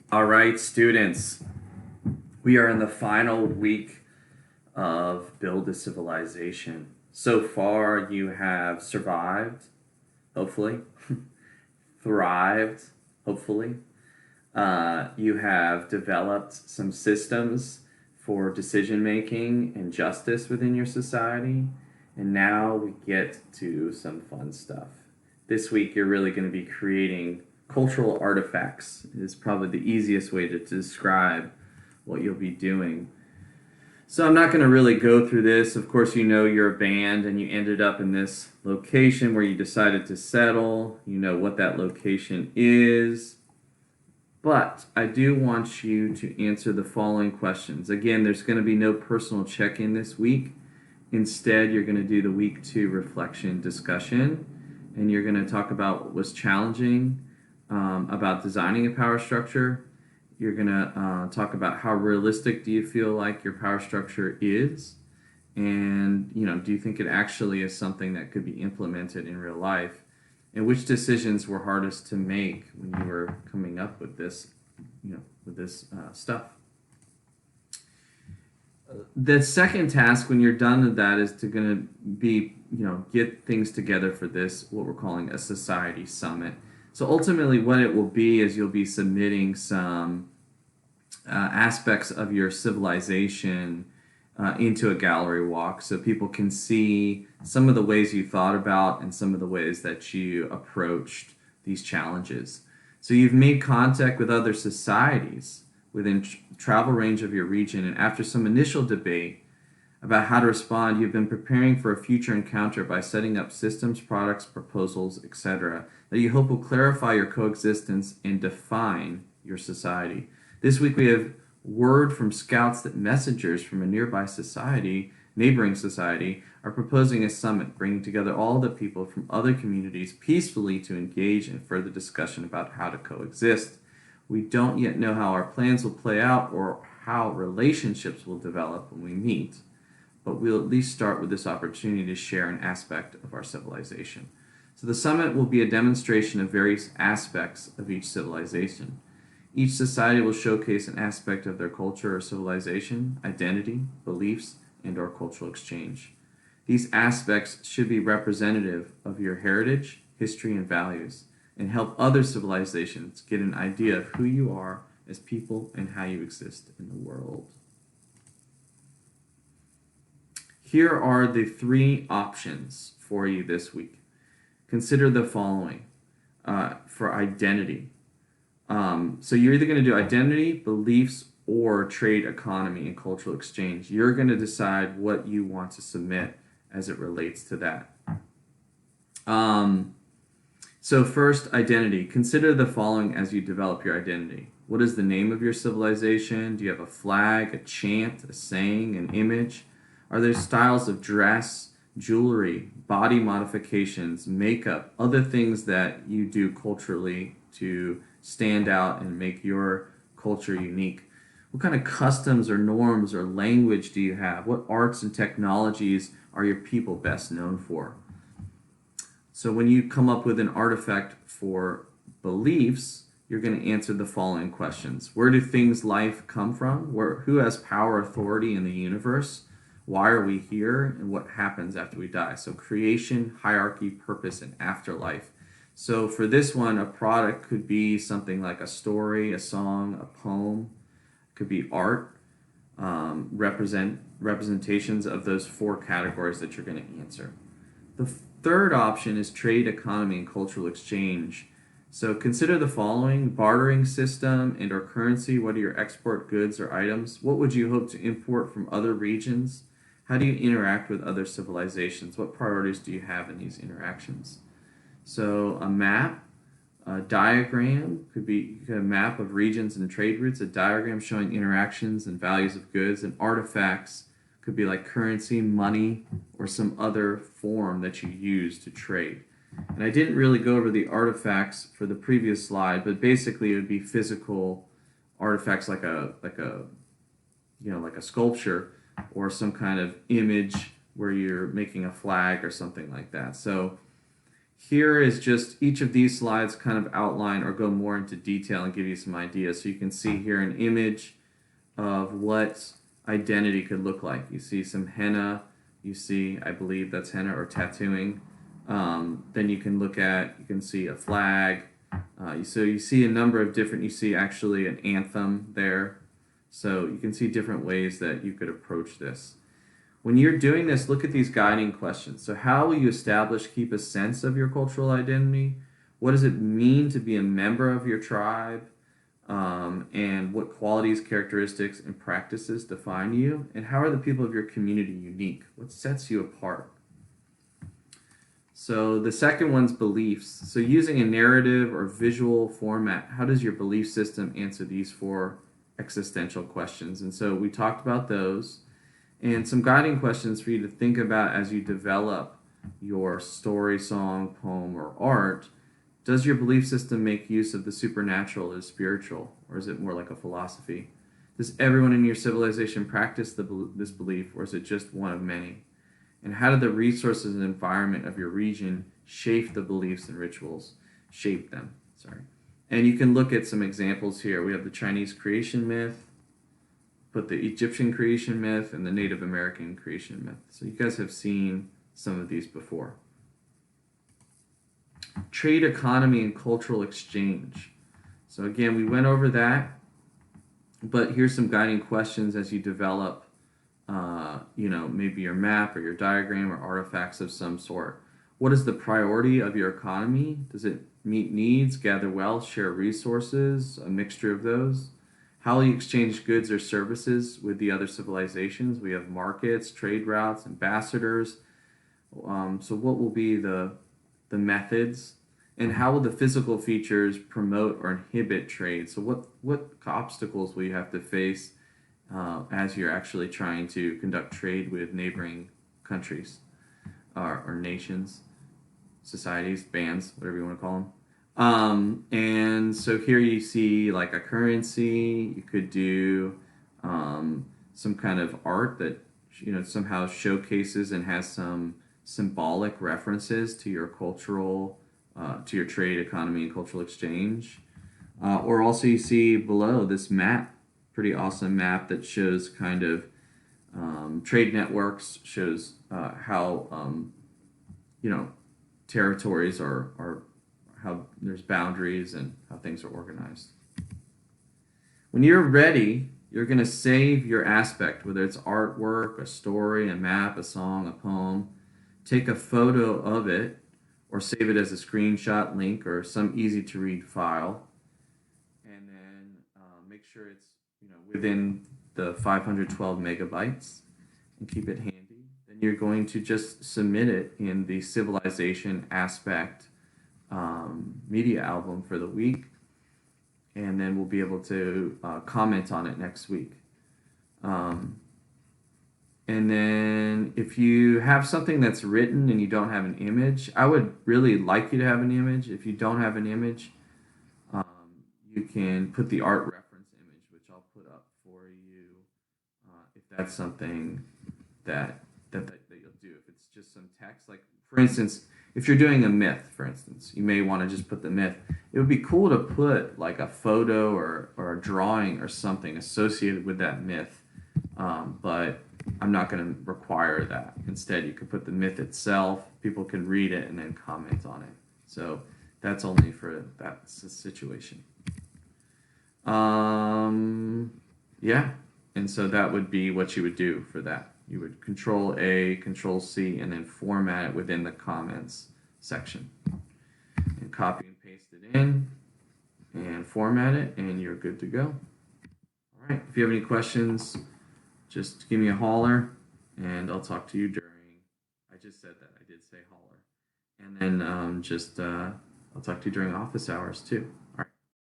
All right, students, we are in the final week of Build a Civilization. So far, you have survived, hopefully, thrived, hopefully. You have developed some systems for decision making and justice within your society. And now we get to some fun stuff. This week, you're really going to be creating cultural artifacts, is probably the easiest way to describe what you'll be doing. So I'm not going to really go through this. Of course, you know you're a band and you ended up in this location where you decided to settle. You know what that location is. But I do want you to answer the following questions. Again, there's going to be no personal check-in this week. Instead, you're going to do the week 2 reflection discussion, and you're going to talk about what was challenging about designing a power structure. You're going to talk about how realistic do you feel like your power structure is, and do you think it actually is something that could be implemented in real life, and which decisions were hardest to make when you were coming up with this, stuff. The second task when you're done with that is to going to be, get things together for this, what we're calling a society summit. So ultimately what it will be is you'll be submitting some aspects of your civilization into a gallery walk so people can see some of the ways you thought about and some of the ways that you approached these challenges. So you've made contact with other societies within travel range of your region, and after some initial debate about how to respond, you've been preparing for a future encounter by setting up systems, products, proposals, etc., that you hope will clarify your coexistence and define your society. This week we have word from scouts that messengers from a nearby society, neighboring society, are proposing a summit, bringing together all the people from other communities peacefully to engage in further discussion about how to coexist. We don't yet know how our plans will play out or how relationships will develop when we meet, but we'll at least start with this opportunity to share an aspect of our civilization. So the summit will be a demonstration of various aspects of each civilization. Each society will showcase an aspect of their culture or civilization, identity, beliefs, and/or cultural exchange. These aspects should be representative of your heritage, history, and values, and help other civilizations get an idea of who you are as people and how you exist in the world. Here are the 3 options for you this week. Consider the following for identity. So you're either going to do identity, beliefs, or trade, economy, and cultural exchange. You're going to decide what you want to submit as it relates to that. So first, identity. Consider the following as you develop your identity. What is the name of your civilization? Do you have a flag, a chant, a saying, an image? Are there styles of dress, jewelry, body modifications, makeup, other things that you do culturally to stand out and make your culture unique? What kind of customs or norms or language do you have? What arts and technologies are your people best known for? So when you come up with an artifact for beliefs, you're going to answer the following questions. Where do things life come from? Who has power, authority in the universe? Why are we here? And what happens after we die? So creation, hierarchy, purpose, and afterlife. So for this one, a product could be something like a story, a song, a poem. It could be art, representations of those 4 categories that you're going to answer. The third option is trade, economy, and cultural exchange. So consider the following: bartering system and/or currency. What are your export goods or items? What would you hope to import from other regions? How do you interact with other civilizations? What priorities do you have in these interactions? So a map, a diagram, could be a map of regions and trade routes, a diagram showing interactions and values of goods, and artifacts could be like currency, money, or some other form that you use to trade. And I didn't really go over the artifacts for the previous slide, but basically it would be physical artifacts like a sculpture or some kind of image where you're making a flag or something like that. So Here is just each of these slides kind of outline or go more into detail and give you some ideas. So you can see here an image of what identity could look like. You see some henna, you see, I believe that's henna or tattooing. Then you can see a flag. So you see a number of different, you see actually an anthem there. So you can see different ways that you could approach this. When you're doing this, look at these guiding questions. So how will you keep a sense of your cultural identity? What does it mean to be a member of your tribe? And what qualities, characteristics, and practices define you? And how are the people of your community unique? What sets you apart? So the second one's beliefs. So using a narrative or visual format, how does your belief system answer these four existential questions? And so we talked about those. And some guiding questions for you to think about as you develop your story, song, poem, or art. Does your belief system make use of the supernatural or spiritual, or is it more like a philosophy? Does everyone in your civilization practice this belief, or is it just one of many? And how do the resources and environment of your region shape the beliefs and rituals? Shape them, sorry. And you can look at some examples here. We have the Chinese creation myth, but the Egyptian creation myth and the Native American creation myth. So you guys have seen some of these before. Trade economy and cultural exchange. So again, we went over that, but here's some guiding questions as you develop, maybe your map or your diagram or artifacts of some sort. What is the priority of your economy? Does it meet needs, gather wealth, share resources, a mixture of those? How will you exchange goods or services with the other civilizations? We have markets, trade routes, ambassadors. So what will be the methods? And how will the physical features promote or inhibit trade? So what obstacles will you have to face as you're actually trying to conduct trade with neighboring countries or nations, societies, bands, whatever you want to call them? And so here you see like a currency. You could do some kind of art that somehow showcases and has some symbolic references to your cultural, to your trade, economy, and cultural exchange. Or also you see below this map, pretty awesome map that shows kind of trade networks, shows how territories are how there's boundaries and how things are organized. When you're ready, you're going to save your aspect, whether it's artwork, a story, a map, a song, a poem. Take a photo of it or save it as a screenshot link or some easy to read file. And then make sure it's within the 512 megabytes and keep it handy. Then you're going to just submit it in the civilization aspect media album for the week, and then we'll be able to comment on it next week. And then if you have something that's written and you don't have an image, I would really like you to have an image. If you don't have an image, you can put the art reference image, which I'll put up for you if that's something that you'll do. If it's just some text, like for instance, if you're doing a myth, for instance, you may want to just put the myth. It would be cool to put like a photo or a drawing or something associated with that myth, but I'm not going to require that. Instead, you could put the myth itself. People can read it and then comment on it. So that's only for that situation. Yeah, and so that would be what you would do for that. You would Control A, Control C, and then format it within the comments section. And copy and paste it in, and format it, and you're good to go. All right, if you have any questions, just give me a holler, and I'll talk to you during, I just said that, I did say holler. And then I'll talk to you during office hours too. All right.